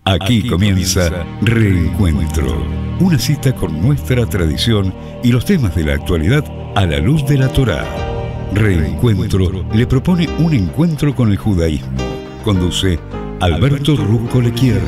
Aquí comienza Reencuentro, una cita con nuestra tradición y los temas de la actualidad a la luz de la Torá. Reencuentro le propone un encuentro con el judaísmo. Conduce Alberto Rusco Lequier.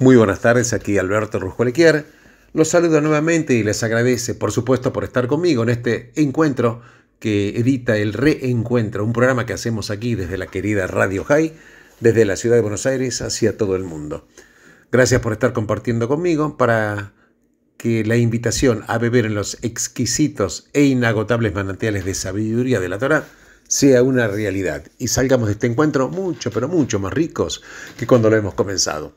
Muy buenas tardes, aquí Alberto Rusco Lequier. Los saludo nuevamente y les agradece, por supuesto, por estar conmigo en este encuentro que edita el Reencuentro, un programa que hacemos aquí desde la querida Radio High, desde la ciudad de Buenos Aires hacia todo el mundo. Gracias por estar compartiendo conmigo para que la invitación a beber en los exquisitos e inagotables manantiales de sabiduría de la Torá sea una realidad y salgamos de este encuentro mucho, pero mucho más ricos que cuando lo hemos comenzado.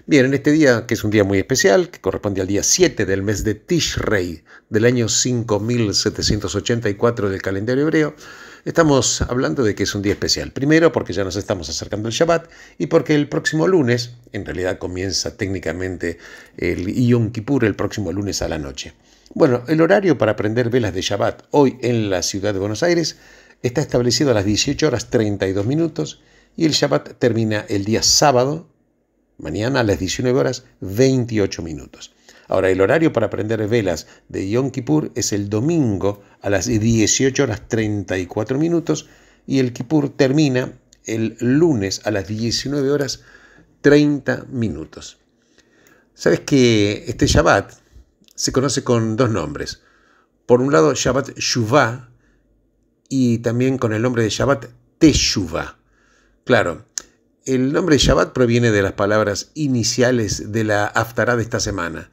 Bien, en este día, que es un día muy especial, que corresponde al día 7 del mes de Tishrei, del año 5784 del calendario hebreo, estamos hablando de que es un día especial. Primero, porque ya nos estamos acercando al Shabbat, y porque el próximo lunes, en realidad comienza técnicamente el Yom Kippur el próximo lunes a la noche. Bueno, el horario para prender velas de Shabbat hoy en la ciudad de Buenos Aires está establecido a las 18 horas 32 minutos y el Shabbat termina el día sábado, mañana a las 19 horas 28 minutos. Ahora, el horario para prender velas de Yom Kippur es el domingo a las 18 horas 34 minutos y el Kippur termina el lunes a las 19 horas 30 minutos. ¿Sabes que este Shabbat se conoce con dos nombres? Por un lado, Shabbat Shuvah, y también con el nombre de Shabbat Teshuvah. Claro, el nombre Shabbat proviene de las palabras iniciales de la Haftará de esta semana,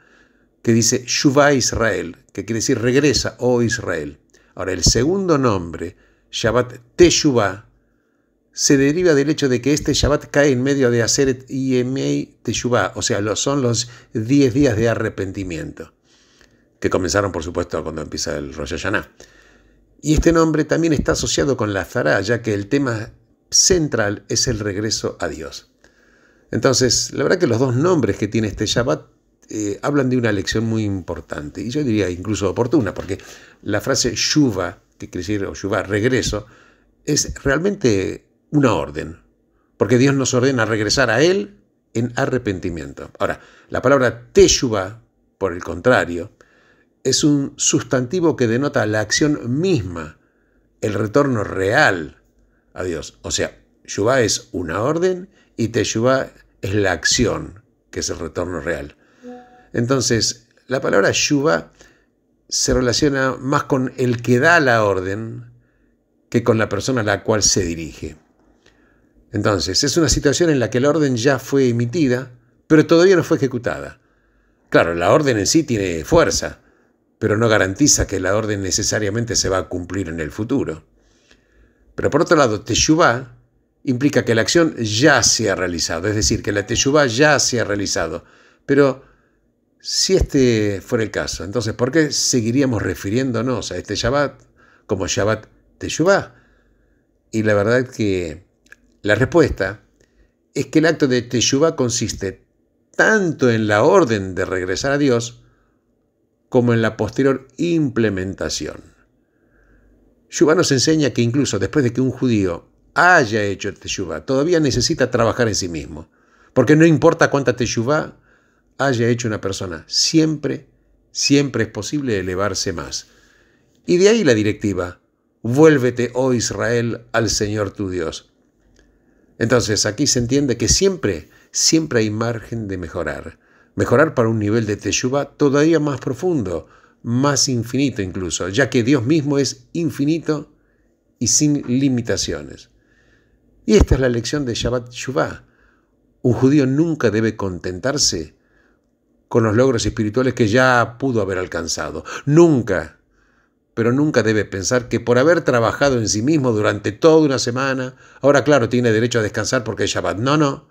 que dice Shuvah Israel, que quiere decir regresa, oh Israel. Ahora, el segundo nombre, Shabbat Teshuvah, se deriva del hecho de que este Shabbat cae en medio de Aseret Yemei Teshuvah, o sea, son los 10 días de arrepentimiento, que comenzaron, por supuesto, cuando empieza el Rosh Hashanah. Y este nombre también está asociado con la Haftará, ya que el tema central es el regreso a Dios. Entonces, la verdad que los dos nombres que tiene este Shabbat hablan de una lección muy importante, y yo diría incluso oportuna, porque la frase Shuvah, que quiere decir, o Shuvah, regreso, es realmente una orden, porque Dios nos ordena regresar a Él en arrepentimiento. Ahora, la palabra Teshuvah, por el contrario, es un sustantivo que denota la acción misma, el retorno real a Dios. O sea, Shuvah es una orden y Teshuvah es la acción, que es el retorno real. Entonces, la palabra Shuvah se relaciona más con el que da la orden que con la persona a la cual se dirige. Entonces, es una situación en la que la orden ya fue emitida, pero todavía no fue ejecutada. Claro, la orden en sí tiene fuerza, pero no garantiza que la orden necesariamente se va a cumplir en el futuro. Pero por otro lado, Teshuvah implica que la acción ya se ha realizado, es decir, que la Teshuvah ya se ha realizado. Pero si este fuera el caso, entonces, ¿por qué seguiríamos refiriéndonos a este Shabbat como Shabbat Teshuvah? Y la verdad que la respuesta es que el acto de Teshuvah consiste tanto en la orden de regresar a Dios como en la posterior implementación. Shuvah nos enseña que incluso después de que un judío haya hecho Teshuvah, todavía necesita trabajar en sí mismo, porque no importa cuánta Teshuvah haya hecho una persona, siempre es posible elevarse más. Y de ahí la directiva, vuélvete, oh Israel, al Señor tu Dios. Entonces aquí se entiende que siempre hay margen de mejorar para un nivel de Teshuvah todavía más profundo, más infinito incluso, ya que Dios mismo es infinito y sin limitaciones. Y esta es la lección de Shabbat Shuvah. Un judío nunca debe contentarse con los logros espirituales que ya pudo haber alcanzado. Nunca, pero nunca debe pensar que por haber trabajado en sí mismo durante toda una semana, ahora claro, tiene derecho a descansar porque es Shabbat. No.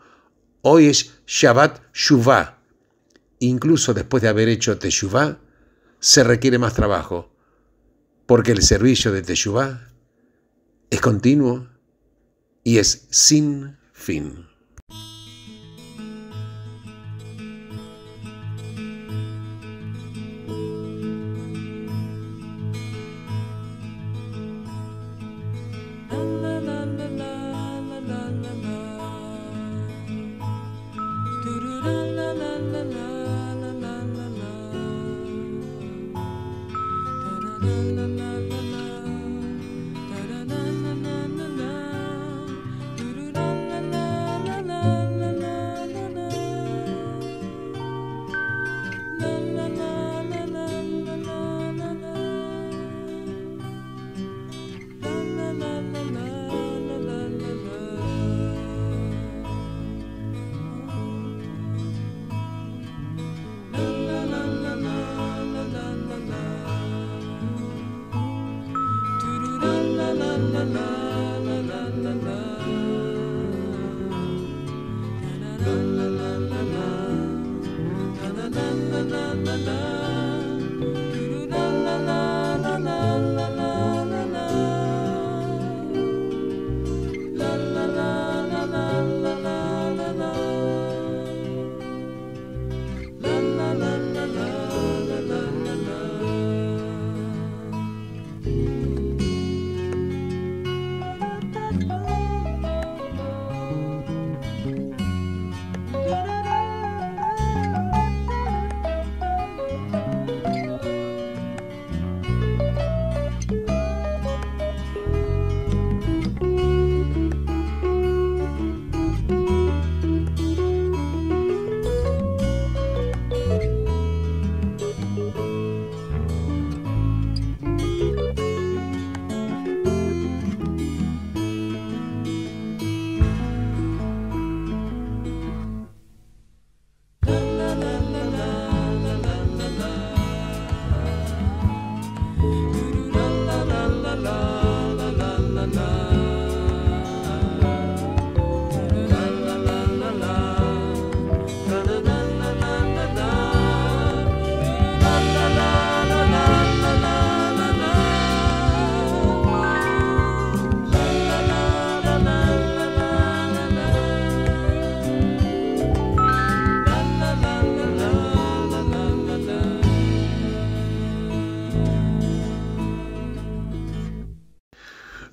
Hoy es Shabbat Shuvah. Incluso después de haber hecho Teshuvah, se requiere más trabajo, porque el servicio de Teshuvah es continuo y es sin fin.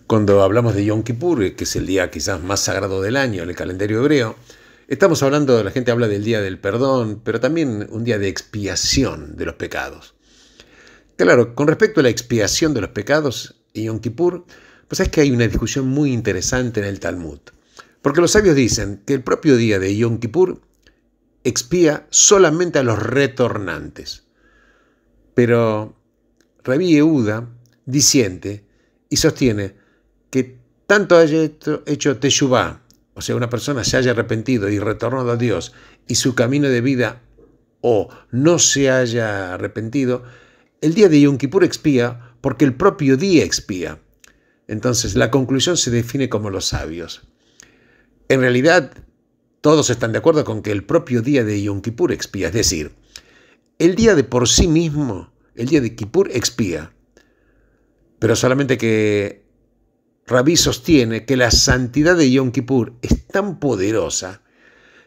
Cuando hablamos de Yom Kippur, que es el día quizás más sagrado del año en el calendario hebreo, estamos hablando, la gente habla del día del perdón, pero también un día de expiación de los pecados. Claro, con respecto a la expiación de los pecados y Yom Kippur, pues es que hay una discusión muy interesante en el Talmud. Porque los sabios dicen que el propio día de Yom Kippur expía solamente a los retornantes. Pero Rabbi Yehuda disiente y sostiene que tanto haya hecho teshuvá, o sea, una persona se haya arrepentido y retornado a Dios, y su camino de vida o no se haya arrepentido, el día de Yom Kippur expía porque el propio día expía. Entonces, la conclusión se define como los sabios. En realidad, todos están de acuerdo con que el propio día de Yom Kippur expía, es decir, el día de por sí mismo, el día de Kippur expía, pero solamente que Rabí sostiene que la santidad de Yom Kippur es tan poderosa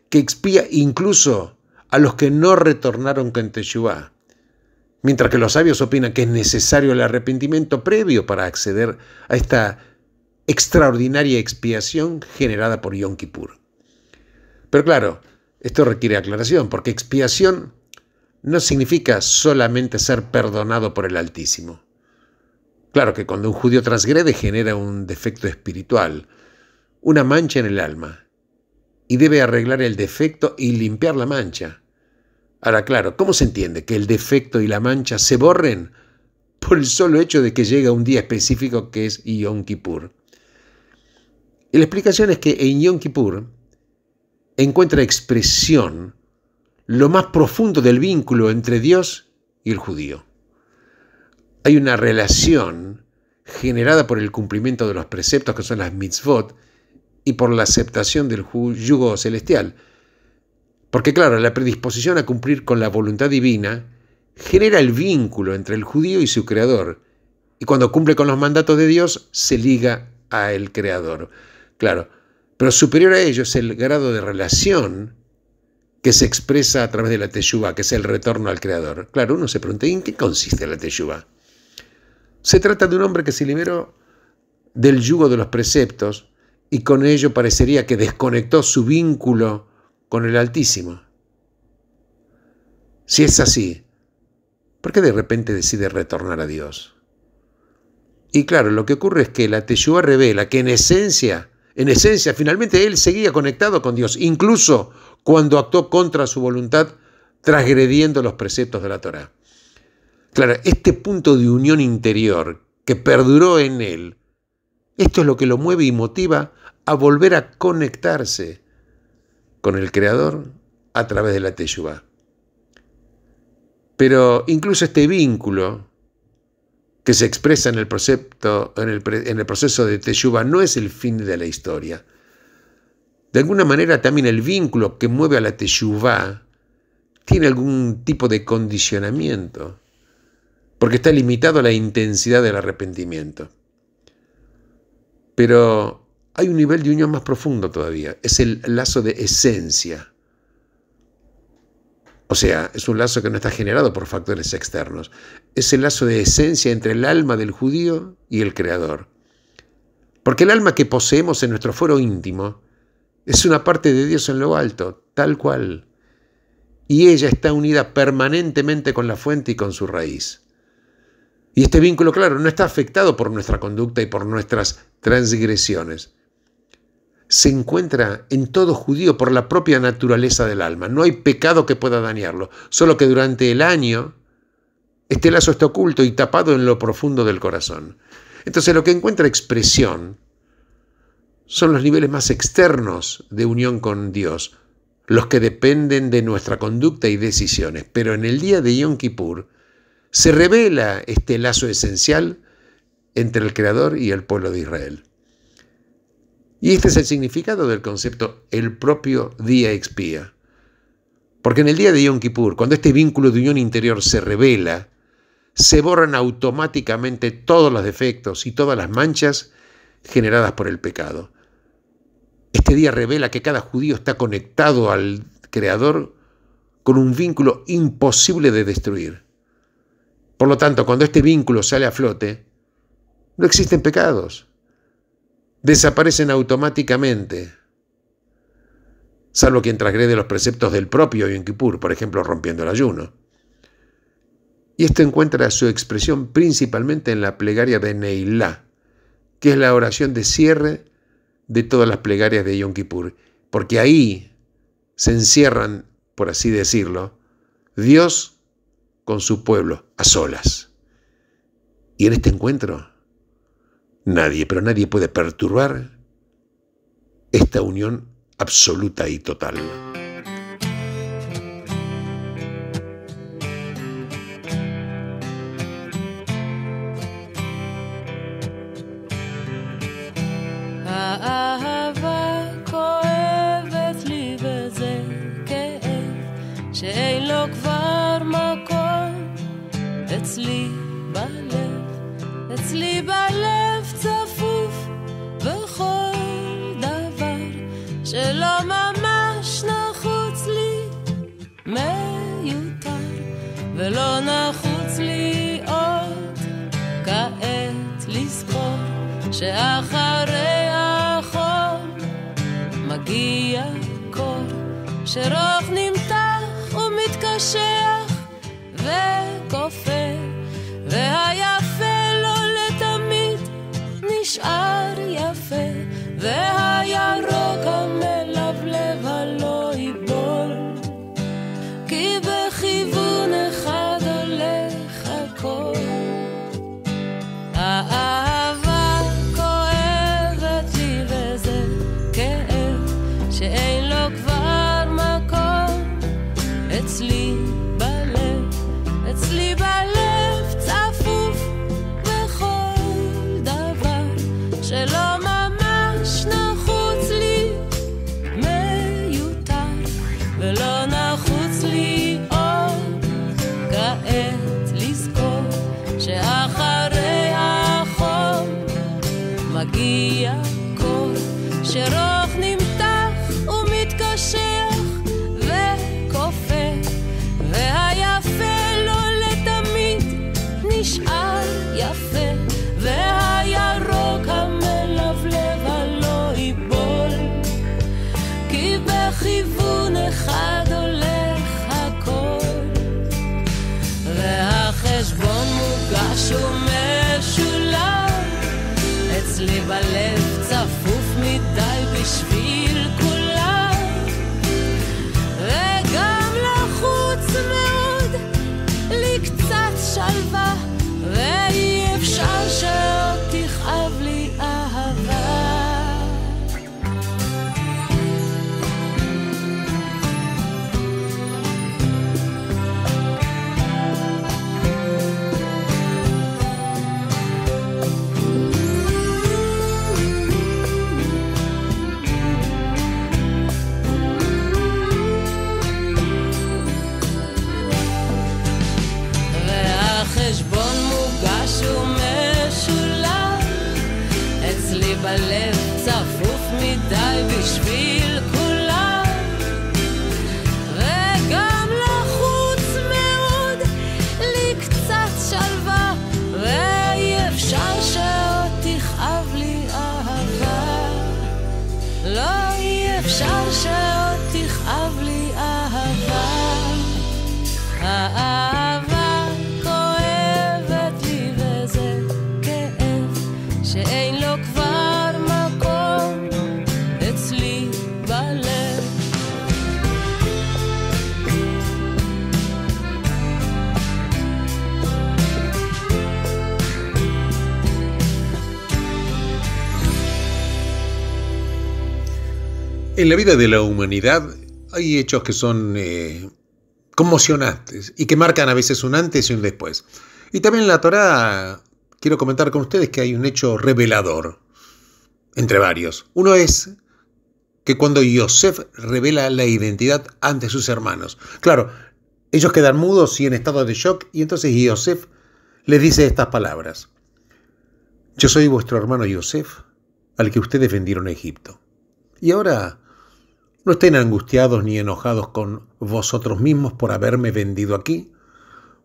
que expía incluso a los que no retornaron con teshuvá, mientras que los sabios opinan que es necesario el arrepentimiento previo para acceder a esta extraordinaria expiación generada por Yom Kippur. Pero claro, esto requiere aclaración, porque expiación no significa solamente ser perdonado por el Altísimo. Claro que cuando un judío transgrede genera un defecto espiritual, una mancha en el alma, y debe arreglar el defecto y limpiar la mancha. Ahora, claro, ¿cómo se entiende que el defecto y la mancha se borren por el solo hecho de que llega un día específico que es Yom Kippur? Y la explicación es que en Yom Kippur encuentra expresión lo más profundo del vínculo entre Dios y el judío. Hay una relación generada por el cumplimiento de los preceptos, que son las mitzvot, y por la aceptación del yugo celestial. Porque claro, la predisposición a cumplir con la voluntad divina genera el vínculo entre el judío y su creador, y cuando cumple con los mandatos de Dios, se liga a el creador. Claro, pero superior a ello es el grado de relación que se expresa a través de la teshuvá, que es el retorno al creador. Claro, uno se pregunta, ¿en qué consiste la teshuvá? Se trata de un hombre que se liberó del yugo de los preceptos y con ello parecería que desconectó su vínculo con el Altísimo. Si es así, ¿por qué de repente decide retornar a Dios? Y claro, lo que ocurre es que la teshuvá revela que en esencia, finalmente él seguía conectado con Dios, incluso cuando actuó contra su voluntad, transgrediendo los preceptos de la Torá. Claro, este punto de unión interior que perduró en él, esto es lo que lo mueve y motiva a volver a conectarse con el Creador a través de la teshuvá. Pero incluso este vínculo que se expresa en el proceso de teshuvá no es el fin de la historia. De alguna manera también el vínculo que mueve a la teshuvá tiene algún tipo de condicionamiento, porque está limitado a la intensidad del arrepentimiento. Pero hay un nivel de unión más profundo todavía, es el lazo de esencia. O sea, es un lazo que no está generado por factores externos. Es el lazo de esencia entre el alma del judío y el Creador. Porque el alma que poseemos en nuestro fuero íntimo es una parte de Dios en lo alto, tal cual. Y ella está unida permanentemente con la fuente y con su raíz. Y este vínculo, claro, no está afectado por nuestra conducta y por nuestras transgresiones. Se encuentra en todo judío por la propia naturaleza del alma. No hay pecado que pueda dañarlo, solo que durante el año este lazo está oculto y tapado en lo profundo del corazón. Entonces lo que encuentra expresión son los niveles más externos de unión con Dios, los que dependen de nuestra conducta y decisiones. Pero en el día de Yom Kippur se revela este lazo esencial entre el Creador y el pueblo de Israel. Y este es el significado del concepto el propio día expía. Porque en el día de Yom Kippur, cuando este vínculo de unión interior se revela, se borran automáticamente todos los defectos y todas las manchas generadas por el pecado. Este día revela que cada judío está conectado al Creador con un vínculo imposible de destruir. Por lo tanto, cuando este vínculo sale a flote, no existen pecados. Desaparecen automáticamente, salvo quien transgrede los preceptos del propio Yom Kippur, por ejemplo, rompiendo el ayuno. Y esto encuentra su expresión principalmente en la plegaria de Neilá, que es la oración de cierre de todas las plegarias de Yom Kippur, porque ahí se encierran, por así decirlo, Dios con su pueblo, a solas. Y en este encuentro, nadie, pero nadie puede perturbar esta unión absoluta y total. האהבה כואבת לי וזה כאב שאין לו כבר מקום אצלי בלב צפוף בכל דבר שלא ממש נחוץ לי מיותר ולא נחוץ לי עוד כעת לזכור שאחרי החום מגיע קור שרוך נמתח ומתקשח וכופר והיפה לא לתמיד נשאר יפה והירוק המלבלב הלא ייבול כי בכיוון אחד הולך הכל האהבה כואבת לי וזה כאב שאין לו כבר מקום אצלי בלב צפוף בכל דבר שלא ממש נחוץ לי מיותר ולא נחוץ לי עוד כעת לזכור שאחרי החום מגיע קור שרוך נמתח ומתקשח וכופר והיפה לא לתמיד נשאר יפה והירוק המלבלב הלא ייבול כי בכיוון אחד הולך הכל והחשבון מוגש ומשולב אצלי בלב צפוף מדי En la vida de la humanidad hay hechos que son conmocionantes y que marcan a veces un antes y un después. Y también en la Torá quiero comentar con ustedes que hay un hecho revelador, entre varios. Uno es que cuando Yosef revela la identidad ante sus hermanos. Claro, ellos quedan mudos y en estado de shock, y entonces Yosef les dice estas palabras: yo soy vuestro hermano Yosef, al que ustedes vendieron a Egipto. Y ahora no estén angustiados ni enojados con vosotros mismos por haberme vendido aquí,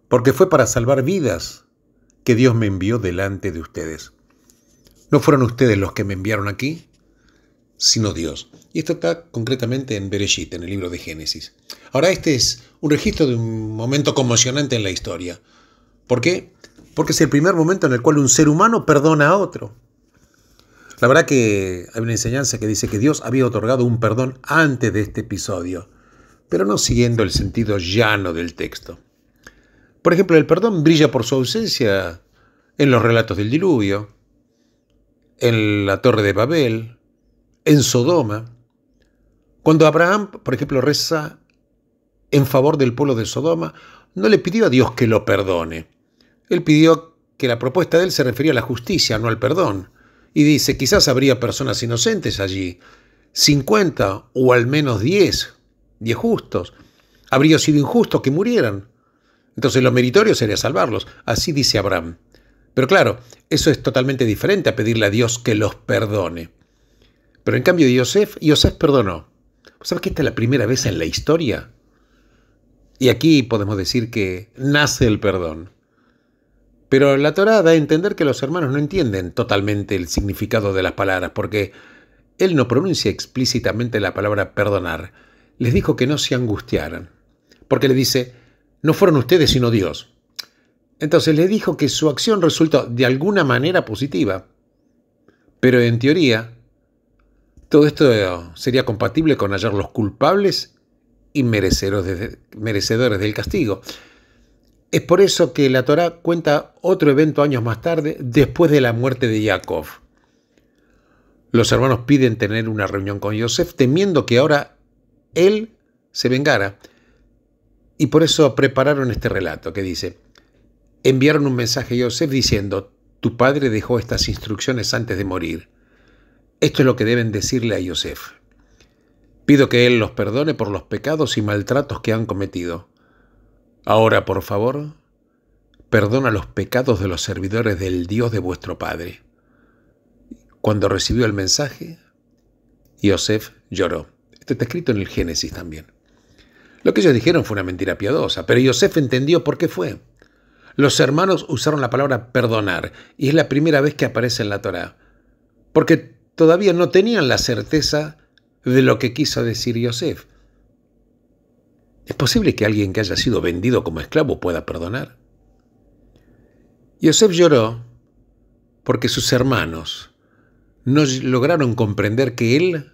porque fue para salvar vidas que Dios me envió delante de ustedes. No fueron ustedes los que me enviaron aquí, sino Dios. Y esto está concretamente en Bereshit, en el libro de Génesis. Ahora, este es un registro de un momento conmocionante en la historia. ¿Por qué? Porque es el primer momento en el cual un ser humano perdona a otro. La verdad que hay una enseñanza que dice que Dios había otorgado un perdón antes de este episodio, pero no siguiendo el sentido llano del texto. Por ejemplo, el perdón brilla por su ausencia en los relatos del diluvio, en la Torre de Babel, en Sodoma. Cuando Abraham, por ejemplo, reza en favor del pueblo de Sodoma, no le pidió a Dios que lo perdone. Él pidió que la propuesta de él se refería a la justicia, no al perdón. Y dice, quizás habría personas inocentes allí, 50 o al menos 10 justos. Habría sido injusto que murieran. Entonces lo meritorio sería salvarlos. Así dice Abraham. Pero claro, eso es totalmente diferente a pedirle a Dios que los perdone. Pero en cambio Yosef perdonó. ¿Sabes que esta es la primera vez en la historia? Y aquí podemos decir que nace el perdón. Pero la Torá da a entender que los hermanos no entienden totalmente el significado de las palabras, porque él no pronuncia explícitamente la palabra perdonar. Les dijo que no se angustiaran, porque le dice, no fueron ustedes sino Dios. Entonces les dijo que su acción resultó de alguna manera positiva, pero en teoría todo esto sería compatible con hallarlos culpables y merecedores del castigo. Es por eso que la Torá cuenta otro evento años más tarde, después de la muerte de Jacob. Los hermanos piden tener una reunión con Yosef, temiendo que ahora él se vengara. Y por eso prepararon este relato que dice, enviaron un mensaje a Yosef diciendo, tu padre dejó estas instrucciones antes de morir. Esto es lo que deben decirle a Yosef. Pido que él los perdone por los pecados y maltratos que han cometido. Ahora, por favor, perdona los pecados de los servidores del Dios de vuestro padre. Cuando recibió el mensaje, Yosef lloró. Esto está escrito en el Génesis también. Lo que ellos dijeron fue una mentira piadosa, pero Yosef entendió por qué fue. Los hermanos usaron la palabra perdonar, y es la primera vez que aparece en la Torá, porque todavía no tenían la certeza de lo que quiso decir Yosef. ¿Es posible que alguien que haya sido vendido como esclavo pueda perdonar? Yosef lloró porque sus hermanos no lograron comprender que él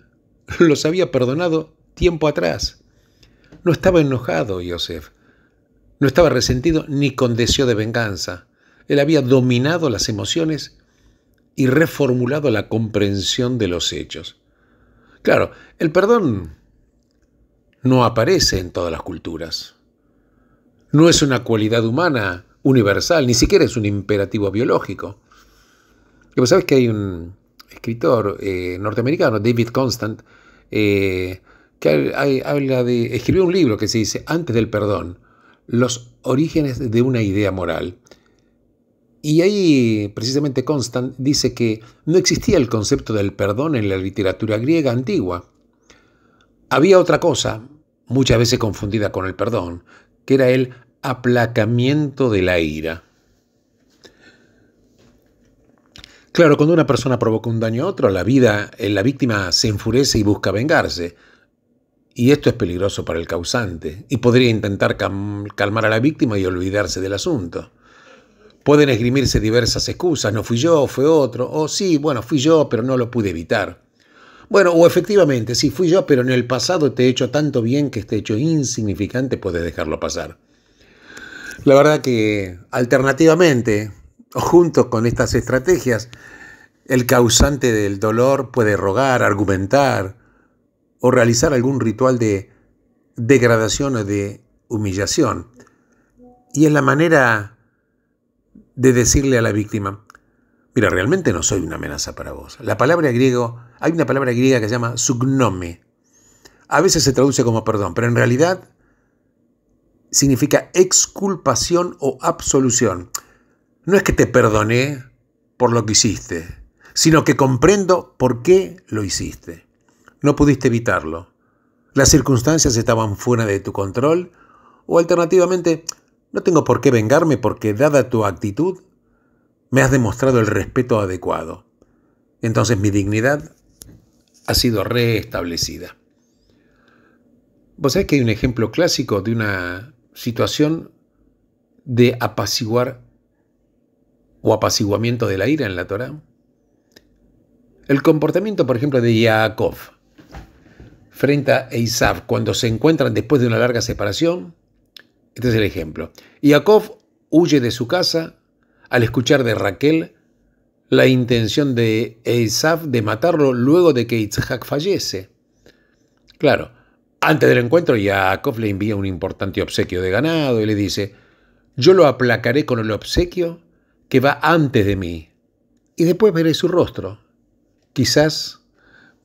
los había perdonado tiempo atrás. No estaba enojado Yosef, no estaba resentido ni con deseo de venganza. Él había dominado las emociones y reformulado la comprensión de los hechos. Claro, el perdón no aparece en todas las culturas. No es una cualidad humana universal, ni siquiera es un imperativo biológico. Y vos sabés que hay un escritor norteamericano, David Constant, que escribió un libro que se dice Antes del perdón, los orígenes de una idea moral. Y ahí precisamente Constant dice que no existía el concepto del perdón en la literatura griega antigua. Había otra cosa, muchas veces confundida con el perdón, que era el aplacamiento de la ira. Claro, cuando una persona provoca un daño a otro, la víctima se enfurece y busca vengarse. Y esto es peligroso para el causante, y podría intentar calmar a la víctima y olvidarse del asunto. Pueden esgrimirse diversas excusas, no fui yo, fue otro, o sí, bueno, fui yo, pero no lo pude evitar. Bueno, o efectivamente, sí fui yo, pero en el pasado te he hecho tanto bien que este hecho insignificante puedes dejarlo pasar. La verdad que, alternativamente, o junto con estas estrategias, el causante del dolor puede rogar, argumentar o realizar algún ritual de degradación o de humillación. Y es la manera de decirle a la víctima: mira, realmente no soy una amenaza para vos. Hay una palabra griega que se llama sugnome. A veces se traduce como perdón, pero en realidad significa exculpación o absolución. No es que te perdoné por lo que hiciste, sino que comprendo por qué lo hiciste. No pudiste evitarlo. Las circunstancias estaban fuera de tu control, o alternativamente, no tengo por qué vengarme porque, dada tu actitud, me has demostrado el respeto adecuado. Entonces mi dignidad ha sido restablecida. ¿Vos sabés que hay un ejemplo clásico de una situación de apaciguar o apaciguamiento de la ira en la Torá? El comportamiento, por ejemplo, de Jacob frente a Esav cuando se encuentran después de una larga separación. Este es el ejemplo. Jacob huye de su casa al escuchar de Raquel la intención de Esav de matarlo luego de que Isaac fallece. Claro, antes del encuentro Jacob le envía un importante obsequio de ganado y le dice: yo lo aplacaré con el obsequio que va antes de mí y después veré su rostro. Quizás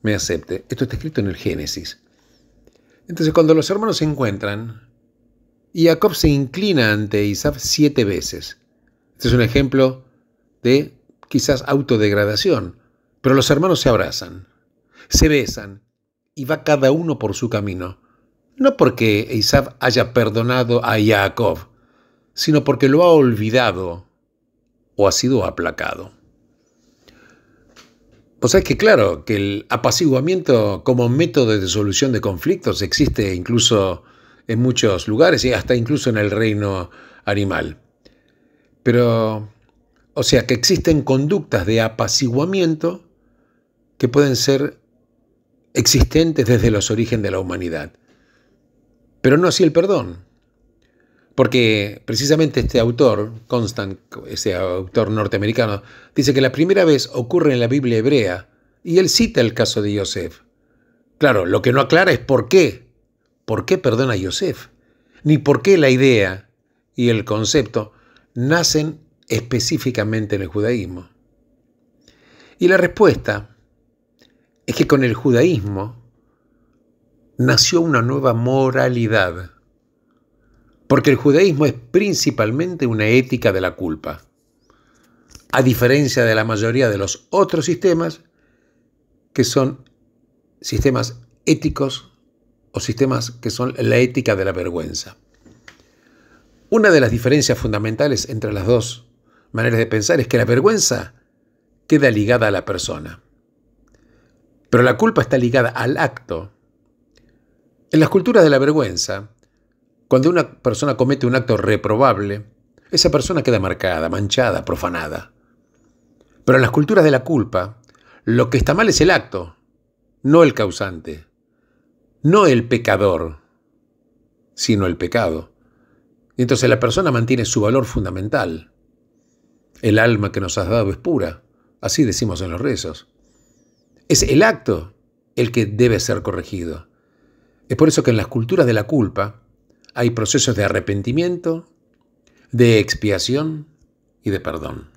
me acepte. Esto está escrito en el Génesis. Entonces, cuando los hermanos se encuentran, Jacob se inclina ante Esav 7 veces. Este es un ejemplo de quizás autodegradación, pero los hermanos se abrazan, se besan y va cada uno por su camino. No porque Esav haya perdonado a Jacob, sino porque lo ha olvidado o ha sido aplacado. Vos sabés que claro, que el apaciguamiento como método de solución de conflictos existe incluso en muchos lugares y hasta incluso en el reino animal. Pero, o sea, que existen conductas de apaciguamiento que pueden ser existentes desde los orígenes de la humanidad. Pero no así el perdón. Porque precisamente este autor, Constant, ese autor norteamericano, dice que la primera vez ocurre en la Biblia hebrea y él cita el caso de Yosef. Claro, lo que no aclara es por qué. ¿Por qué perdona a Yosef? Ni por qué la idea y el concepto nacen específicamente en el judaísmo. Y la respuesta es que con el judaísmo nació una nueva moralidad. Porque el judaísmo es principalmente una ética de la culpa. A diferencia de la mayoría de los otros sistemas, que son sistemas éticos o sistemas que son la ética de la vergüenza. Una de las diferencias fundamentales entre las dos maneras de pensar es que la vergüenza queda ligada a la persona, pero la culpa está ligada al acto. En las culturas de la vergüenza, cuando una persona comete un acto reprobable, esa persona queda marcada, manchada, profanada. Pero en las culturas de la culpa, lo que está mal es el acto, no el causante, no el pecador, sino el pecado. Y entonces la persona mantiene su valor fundamental. El alma que nos has dado es pura, así decimos en los rezos. Es el acto el que debe ser corregido. Es por eso que en las culturas de la culpa hay procesos de arrepentimiento, de expiación y de perdón.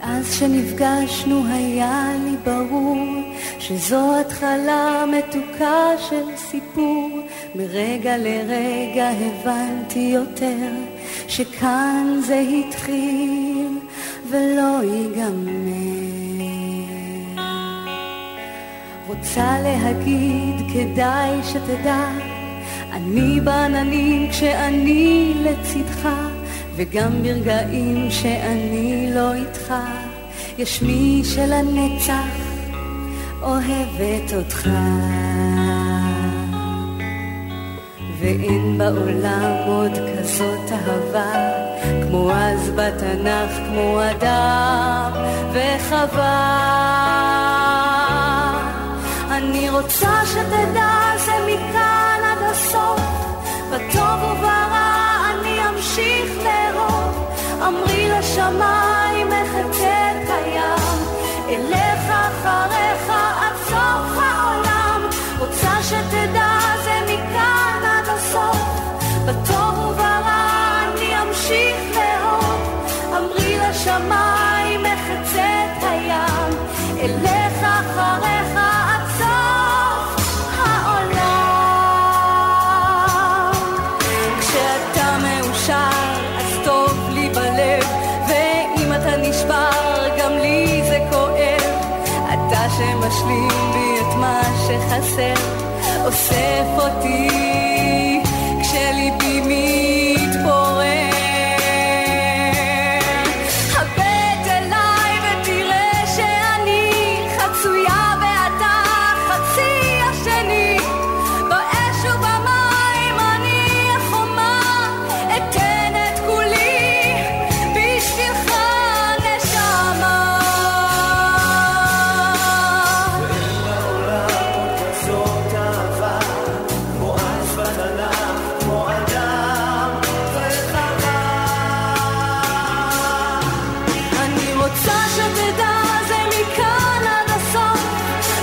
מאז שנפגשנו היה לי ברור שזו התחלה מתוקה של סיפור. מרגע לרגע הבנתי יותר שכאן זה התחיל ולא ייגמר. רוצה להגיד כדאי שתדע, אני בעננים כשאני לצדך, וגם ברגעים שאני לא איתך, יש מי שלנצח אוהבת אותך. ואין בעולם עוד כזאת אהבה כמו אז בתנ"ך, כמו אדם וחווה. אני רוצה שתדע זה מכאן עד הסוף, בטוב וברע אני אמשיך לאהוב. אמרי לשמיים מחצה את הים, אלך אחריך עד סוף העולם. רוצה שתדע זה מכאן עד הסוף, בטוב וברע אני אמשיך לאהוב. אמרי לשמיים מחצה את הים, אלך אחריך עד סוף העולם. כשאתה מאושר אז טוב לי בלב, ואם אתה נשבר גם לי זה כואב. אתה שמשלים בי את מה שחסר, אוסף אותי כשליבי מתפורר. הבט אליי ותראה שאני חצויה ואתה חצי השני. באש ובמים אני החומה, אתן את כולי בשבילך נשמה. ואין לעולם כזאת אהבה, כמו אז בתנ"ך, כמו אדם וחווה. אני רוצה שתדע זה מכאן עד הסוף,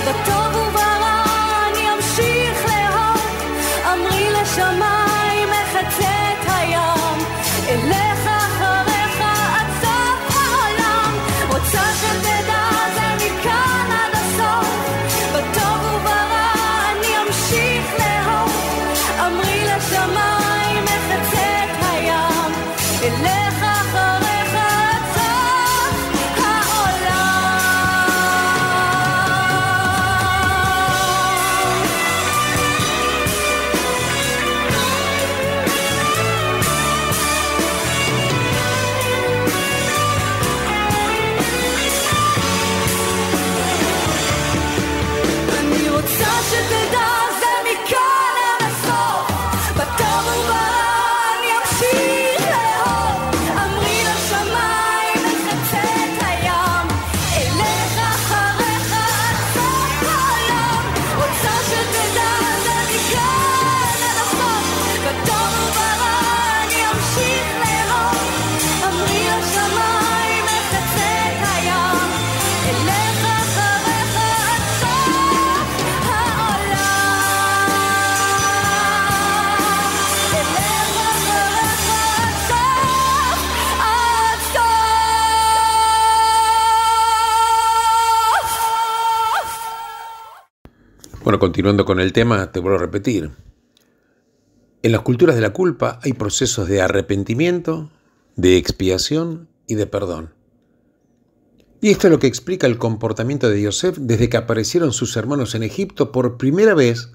בטוב וברע אני אמשיך לאהוב. אמרי לשמיים מחצה את הים, אלך אחריך עד סוף העולם. רוצה שתדע זה מכאן עד הסוף, בטוב וברע אני אמשיך לאהוב. אמרי לשמיים מחצה את הים, אלך אחריך עד סוף העולם. אני רוצה שתדע זה מכאן עד הסוף, בטוב וברע אני אמשיך לאהוב. אמרי לשמיים מחצה את הים, אלך אחריך עד סוף העולם. רוצה שתדע זה מכאן עד הסוף, בטוב וברע אני אמשיך לאהוב. אמרי לשמיים מחצה את הים, אלך אחריך עד סוף העולם. אלך אחריך עד סוף. Bueno, continuando con el tema, te vuelvo a repetir. En las culturas de la culpa hay procesos de arrepentimiento, de expiación y de perdón. Y esto es lo que explica el comportamiento de Yosef desde que aparecieron sus hermanos en Egipto por primera vez,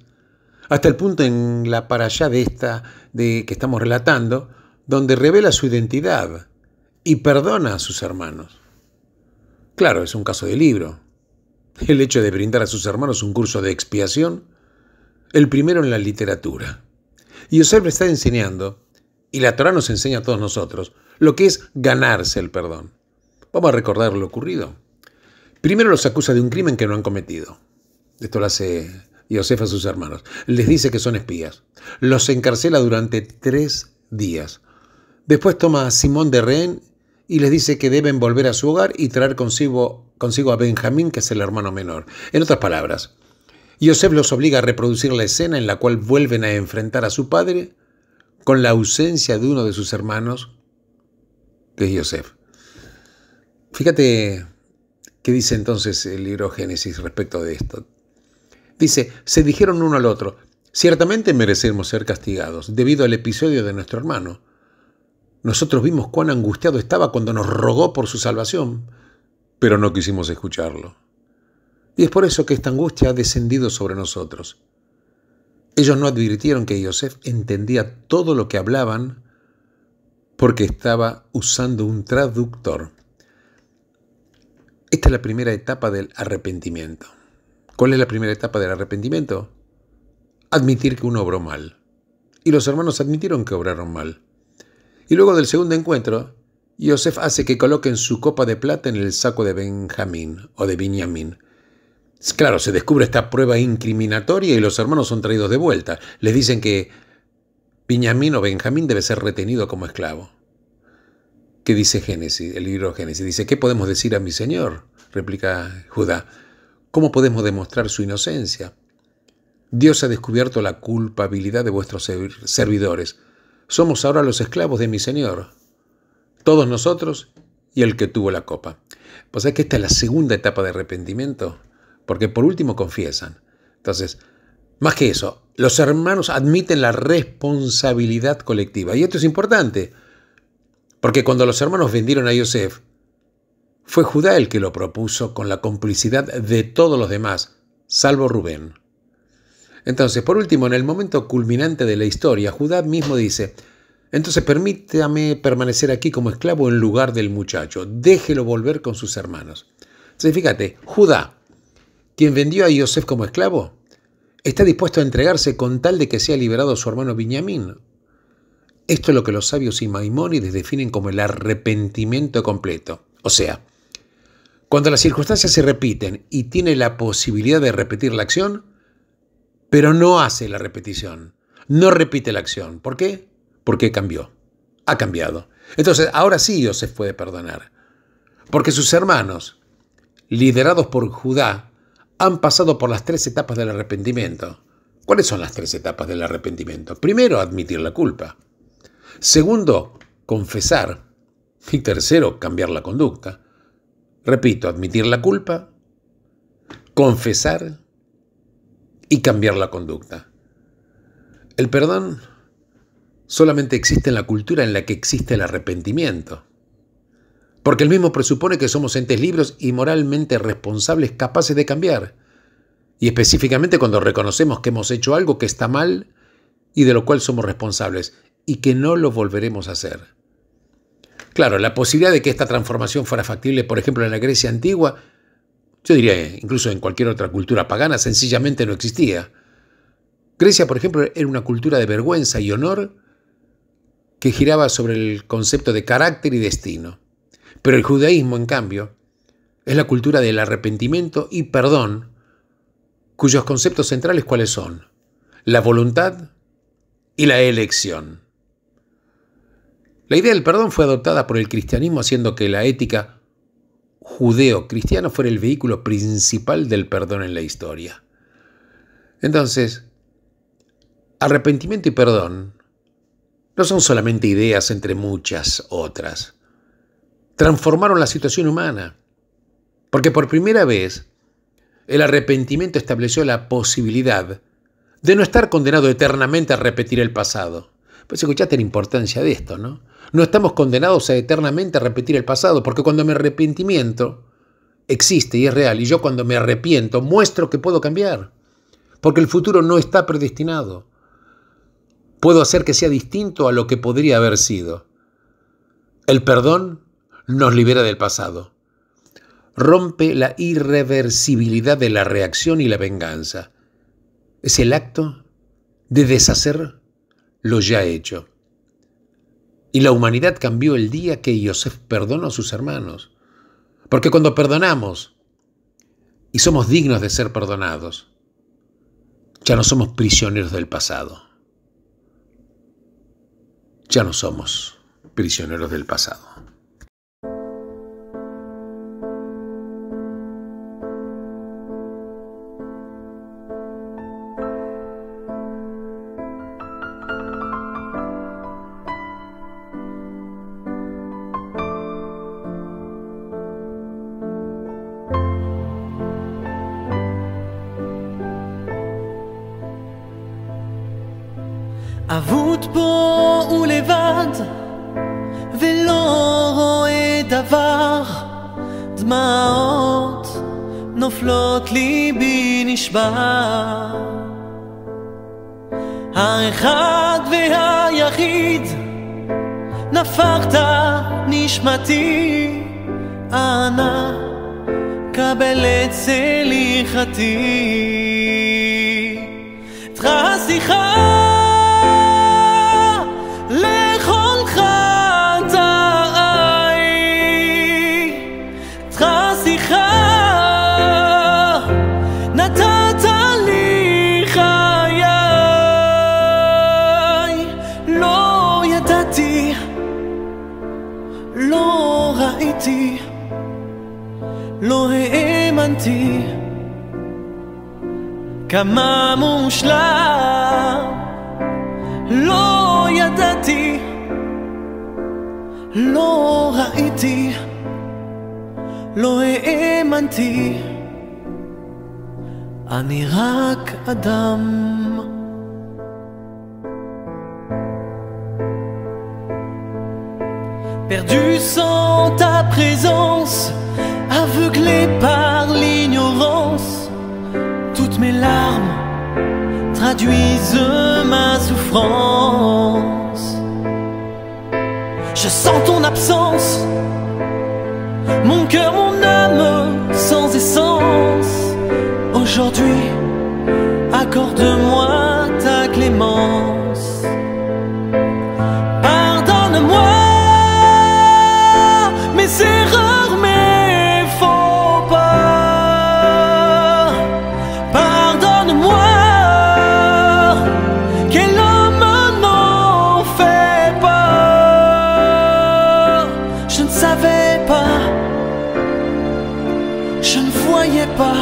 hasta el punto en la parashá que estamos relatando, donde revela su identidad y perdona a sus hermanos. Claro, es un caso de libro. El hecho de brindar a sus hermanos un curso de expiación, el primero en la literatura. Y Yosef le está enseñando, y la Torá nos enseña a todos nosotros, lo que es ganarse el perdón. Vamos a recordar lo ocurrido. Primero los acusa de un crimen que no han cometido. Esto lo hace Yosef a sus hermanos. Les dice que son espías. Los encarcela durante 3 días. Después toma a Simón de rehén y les dice que deben volver a su hogar y traer consigo a Benjamín, que es el hermano menor. En otras palabras, Yosef los obliga a reproducir la escena en la cual vuelven a enfrentar a su padre con la ausencia de uno de sus hermanos, que es Yosef. Fíjate qué dice entonces el libro Génesis respecto de esto. Dice, se dijeron uno al otro, ciertamente merecemos ser castigados debido al episodio de nuestro hermano. Nosotros vimos cuán angustiado estaba cuando nos rogó por su salvación, pero no quisimos escucharlo. Y es por eso que esta angustia ha descendido sobre nosotros. Ellos no advirtieron que Yosef entendía todo lo que hablaban porque estaba usando un traductor. Esta es la primera etapa del arrepentimiento. ¿Cuál es la primera etapa del arrepentimiento? Admitir que uno obró mal. Y los hermanos admitieron que obraron mal. Y luego del segundo encuentro, Yosef hace que coloquen su copa de plata en el saco de Benjamín o de Binyamin. Claro, se descubre esta prueba incriminatoria y los hermanos son traídos de vuelta. Les dicen que Binyamin o Benjamín debe ser retenido como esclavo. ¿Qué dice Génesis? El libro de Génesis dice, ¿qué podemos decir a mi señor? Replica Judá. ¿Cómo podemos demostrar su inocencia? Dios ha descubierto la culpabilidad de vuestros servidores. Somos ahora los esclavos de mi señor. Todos nosotros y el que tuvo la copa. Pues es que esta es la segunda etapa de arrepentimiento, porque por último confiesan. Entonces, más que eso, los hermanos admiten la responsabilidad colectiva. Y esto es importante, porque cuando los hermanos vendieron a Yosef, fue Judá el que lo propuso con la complicidad de todos los demás, salvo Rubén. Entonces, por último, en el momento culminante de la historia, Judá mismo dice, entonces permítame permanecer aquí como esclavo en lugar del muchacho, déjelo volver con sus hermanos. Entonces, fíjate, Judá, quien vendió a Yosef como esclavo, está dispuesto a entregarse con tal de que sea liberado su hermano Binyamin. Esto es lo que los sabios y Maimónides definen como el arrepentimiento completo. O sea, cuando las circunstancias se repiten y tiene la posibilidad de repetir la acción, pero no hace la repetición, no repite la acción. ¿Por qué? Porque cambió, ha cambiado. Entonces, ahora sí Yosef puede perdonar, porque sus hermanos, liderados por Judá, han pasado por las 3 etapas del arrepentimiento. ¿Cuáles son las 3 etapas del arrepentimiento? Primero, admitir la culpa. Segundo, confesar. Y tercero, cambiar la conducta. Repito, admitir la culpa, confesar y cambiar la conducta. El perdón solamente existe en la cultura en la que existe el arrepentimiento. Porque el mismo presupone que somos entes libres y moralmente responsables capaces de cambiar. Y específicamente cuando reconocemos que hemos hecho algo que está mal y de lo cual somos responsables y que no lo volveremos a hacer. Claro, la posibilidad de que esta transformación fuera factible, por ejemplo, en la Grecia antigua, yo diría incluso en cualquier otra cultura pagana, sencillamente no existía. Grecia, por ejemplo, era una cultura de vergüenza y honor que giraba sobre el concepto de carácter y destino. Pero el judaísmo, en cambio, es la cultura del arrepentimiento y perdón, cuyos conceptos centrales ¿cuáles son? La voluntad y la elección. La idea del perdón fue adoptada por el cristianismo, haciendo que la ética judeo-cristiana fuera el vehículo principal del perdón en la historia. Entonces, arrepentimiento y perdón no son solamente ideas entre muchas otras. Transformaron la situación humana, porque por primera vez el arrepentimiento estableció la posibilidad de no estar condenado eternamente a repetir el pasado. Pues escuchaste la importancia de esto, ¿no? No estamos condenados a eternamente a repetir el pasado, porque cuando mi arrepentimiento existe y es real, y yo cuando me arrepiento muestro que puedo cambiar, porque el futuro no está predestinado. Puedo hacer que sea distinto a lo que podría haber sido. El perdón nos libera del pasado. Rompe la irreversibilidad de la reacción y la venganza. Es el acto de deshacer lo ya hecho. Y la humanidad cambió el día que Yosef perdonó a sus hermanos. Porque cuando perdonamos y somos dignos de ser perdonados, ya no somos prisioneros del pasado. Ya no somos prisioneros del pasado. אבוד פה ולבד ולא רואה דבר, דמעות נופלות ליבי נשבר. האחד והיחיד נפחת נשמתי, אנא קבל את סליחתי. תראה שיחה לכל חטאי בחיי. לא ידעתי, לא ראיתי, לא האמנתי כמה מושלם. לא ידעתי, לא ראיתי, לא האמנתי, אני רק אדם. Perdu sans ta présence, aveuglé par l'ignorance, toutes mes larmes traduisent ma souffrance. Je sens ton absence, mon cœur, mon âme sans essence. Aujourd'hui, accorde-moi ta clémence. Pardonne-moi mes erreurs, mes faux pas. Pardonne-moi, quel homme n'en fait pas. Je ne savais pas, je ne voyais pas,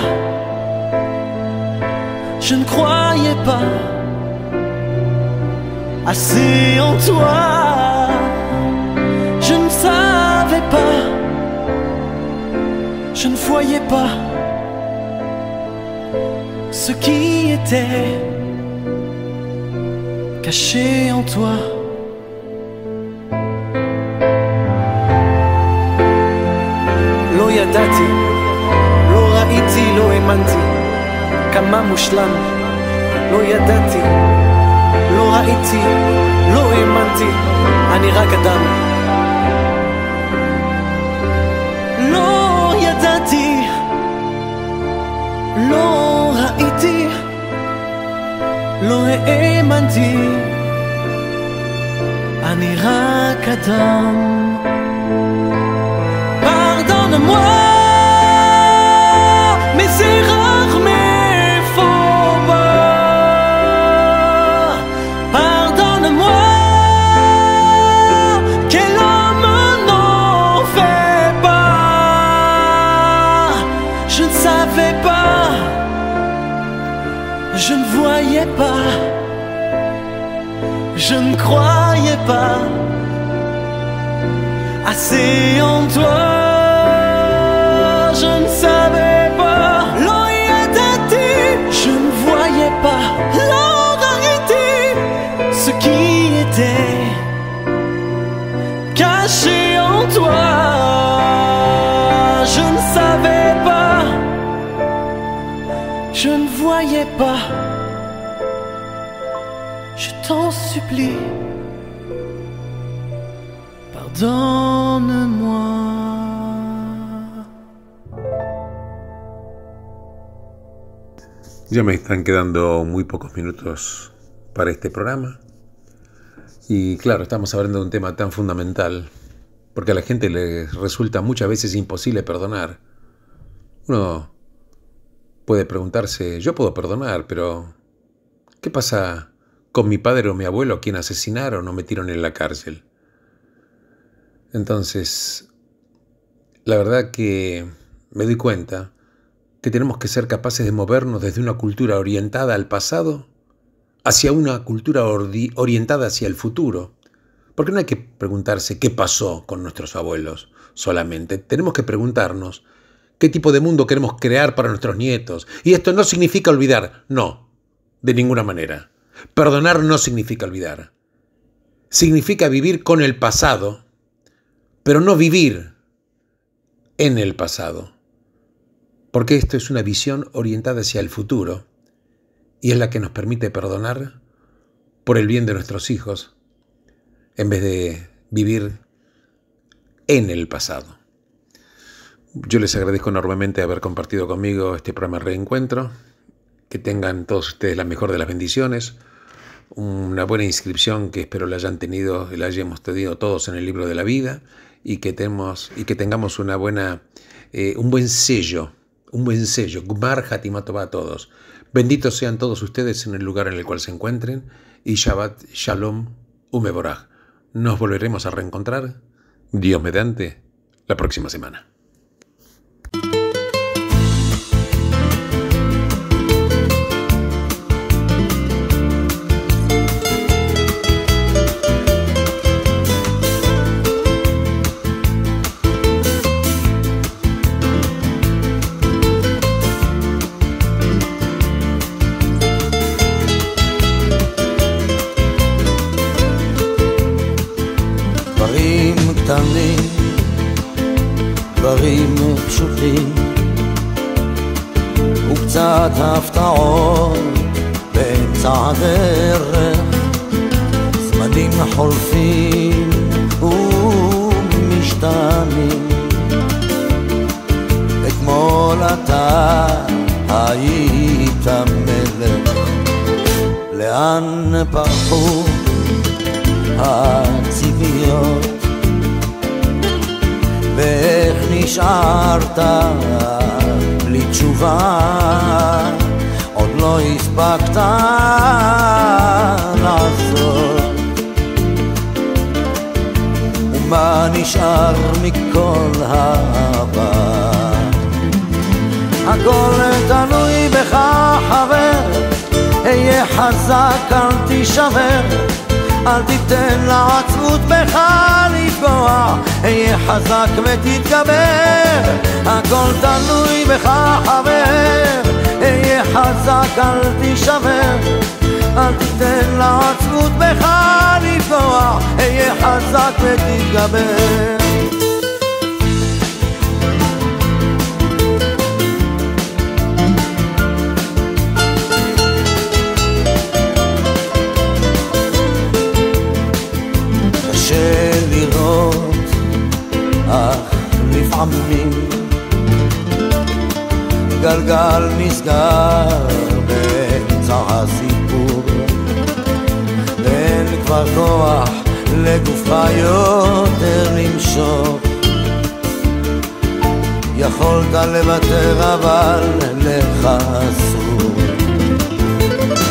je ne croyais pas assez en toi. Je ne savais pas, je ne voyais pas ce qui était caché en toi. לא ידעתי, לא ראיתי, לא האמנתי כמה מושלם. לא ידעתי, לא ראיתי, לא האמנתי, אני רק אדם. לא ידעתי, לא ראיתי, לא האמנתי, אני רק אדם. Pardonne-moi mes erreurs, mes faux pas. Pardonne-moi, quel homme n'en fait pas. Je ne savais pas, je ne voyais pas, je ne croyais pas assez en toi. Je ne savais pas, lo yadati, je ne voyais pas, lo raiti, ce qui était caché en toi. Je ne savais pas, je ne voyais pas. Je t'en supplie, pardonne-moi. Ya me están quedando muy pocos minutos para este programa. Y claro, estamos hablando de un tema tan fundamental, porque a la gente le resulta muchas veces imposible perdonar. Uno puede preguntarse, yo puedo perdonar, pero ¿qué pasa con mi padre o mi abuelo a quien asesinaron o metieron en la cárcel? Entonces, la verdad que me doy cuenta que tenemos que ser capaces de movernos desde una cultura orientada al pasado hacia una cultura orientada hacia el futuro. Porque no hay que preguntarse qué pasó con nuestros abuelos solamente. Tenemos que preguntarnos qué tipo de mundo queremos crear para nuestros nietos. Y esto no significa olvidar, no, de ninguna manera. Perdonar no significa olvidar. Significa vivir con el pasado, pero no vivir en el pasado. Porque esto es una visión orientada hacia el futuro y es la que nos permite perdonar por el bien de nuestros hijos en vez de vivir en el pasado. Yo les agradezco enormemente haber compartido conmigo este programa Reencuentro. Que tengan todos ustedes la mejor de las bendiciones, una buena inscripción que espero la hayan tenido y la hayamos tenido todos en el libro de la vida y que tengamos un buen sello, Gmar Hatimat Tova a todos, Benditos sean todos ustedes en el lugar en el cual se encuentren y Shabbat Shalom Umeboraj. Nos volveremos a reencontrar, Dios mediante, la próxima semana. קטנים, דברים פשוטים וקצת הפתעות באמצע הדרך, זמנים חולפים ומשתנים. אתמול אתה היית מלך, לאן פרחו הציפיות ואיך נשארת בלי תשובה, עוד לא הספקת לעשות. ומה נשאר מכל העבר? הכל תלוי בך חבר, היה חזק אל תישבר, אל תיתן לעצמות בך לפגוע, היה חזק ותתגבר. הכל תלוי בך חבר, היה חזק אל תישבר, אל תיתן לעצמות בך לפגוע, היה חזק ותתגבר. לראות, אך לפעמים גלגל נסגר באמצע הסיפור, ואין כבר כוח לגופך יותר למשוך. יכולת לוותר אבל לך אסור.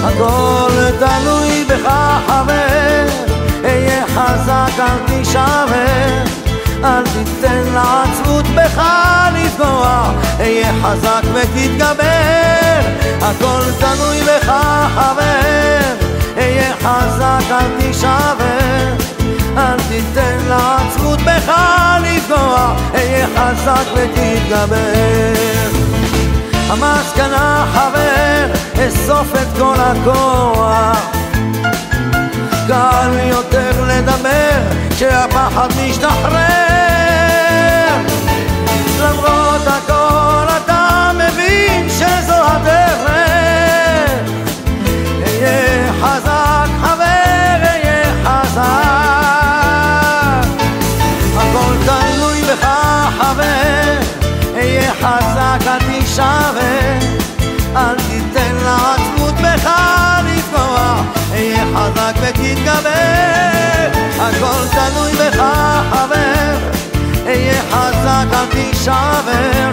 הכל תלוי בך חבר, היה חזק אל תישבר, אל תיתן לעצמות בך לפגוע, היה חזק ותתגבר. הכל תלוי בך חבר, היה חזק אל תישבר, אל תיתן לעצמות בך לפגוע, היה חזק ותתגבר. המסקנה חבר, אסוף את כל הכוח, קל יותר לדבר כשהפחד משתחרר. למרות הכל אתה מבין שזו הדרך, היה חזק חבר, היה חזק. הכל תלוי בך חבר, היה חזק אל תישבר, אל תיתן לעצמות בך לפגוע, היה חזק ותתגבר. הכל תלוי בך חבר, היה חזק אל תישבר,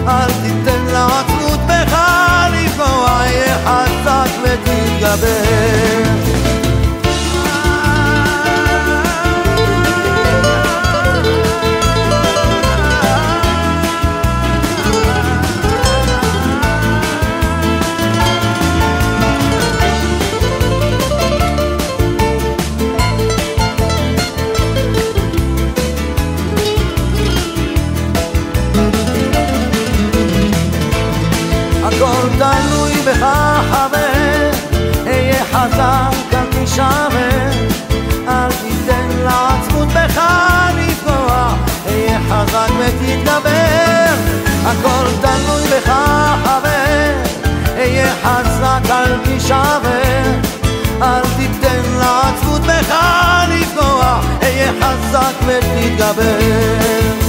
אל תיתן לעצמות בך לפגוע, היה חזק ותתגבר. הכל תלוי בך חבר, היה חזק אל תישבר, אל תיתן לעצמות בך לפגוע, היה חזק ותתגבר. הכל תלוי בך חבר, היה חזק אל תישבר, אל תיתן לעצמות בך לפגוע, היה חזק ותתגבר.